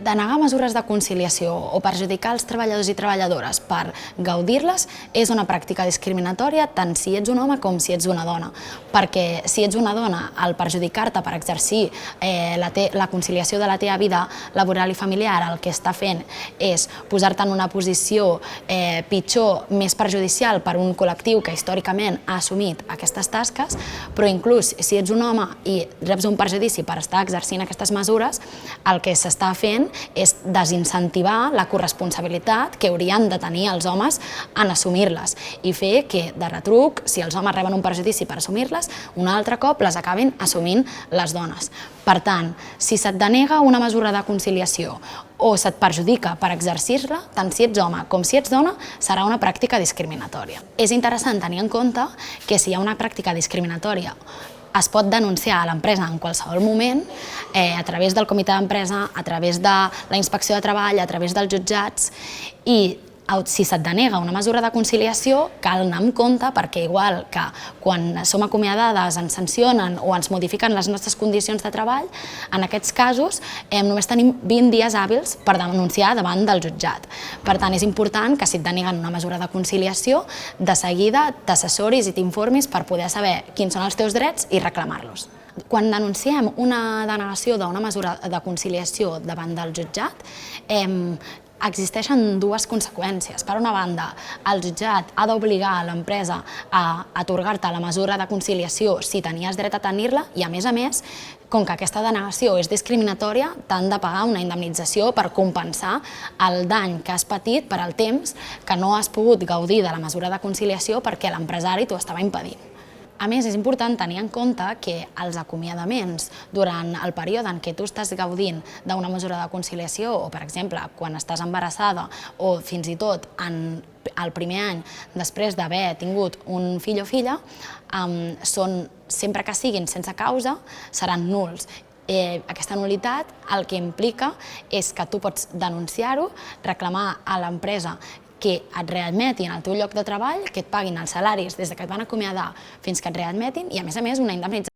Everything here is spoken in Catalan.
Denegar mesures de conciliació o perjudicar els treballadors i treballadores per gaudir-les és una pràctica discriminatòria tant si ets un home com si ets una dona. Perquè si ets una dona, al perjudicar-te per exercir la conciliació de la teva vida laboral i familiar, el que està fent és posar-te en una posició pitjor, més perjudicial per un col·lectiu que històricament ha assumit aquestes tasques, però inclús si ets un home i reps un perjudici per estar exercint aquestes mesures, el que s'està fent és desincentivar la corresponsabilitat que haurien de tenir els homes en assumir-les i fer que, de retruc, si els homes reben un perjudici per assumir-les, un altre cop les acabin assumint les dones. Per tant, si se't denega una mesura de conciliació o se't perjudica per exercir-la, tant si ets home com si ets dona, serà una pràctica discriminatòria. És interessant tenir en compte que si hi ha una pràctica discriminatòria es pot denunciar a l'empresa en qualsevol moment a través del comitè d'empresa, a través de la inspecció de treball, a través dels jutjats i si se't denega una mesura de conciliació cal anar amb compte perquè igual que quan som acomiadades ens sancionen o ens modifiquen les nostres condicions de treball, en aquests casos només tenim 20 dies hàbils per denunciar davant del jutjat. Per tant, és important que si et deneguen una mesura de conciliació, de seguida t'assessoris i t'informis per poder saber quins són els teus drets i reclamar-los. Quan denunciem una denegació d'una mesura de conciliació davant del jutjat, existeixen dues conseqüències. Per una banda, el jutjat ha d'obligar l'empresa a atorgar-te la mesura de conciliació si tenies dret a tenir-la i, a més, com que aquesta denegació és discriminatòria, t'han de pagar una indemnització per compensar el dany que has patit per al temps que no has pogut gaudir de la mesura de conciliació perquè l'empresari t'ho estava impedint. A més, és important tenir en compte que els acomiadaments durant el període en què tu estàs gaudint d'una mesura de conciliació o, per exemple, quan estàs embarassada o fins i tot el primer any després d'haver tingut un fill o filla, sempre que siguin sense causa, seran nuls. Aquesta nul·litat el que implica és que tu pots denunciar-ho, reclamar a l'empresa que et readmetin al teu lloc de treball, que et paguin els salaris des que et van acomiadar fins que et readmetin i, a més, una indemnització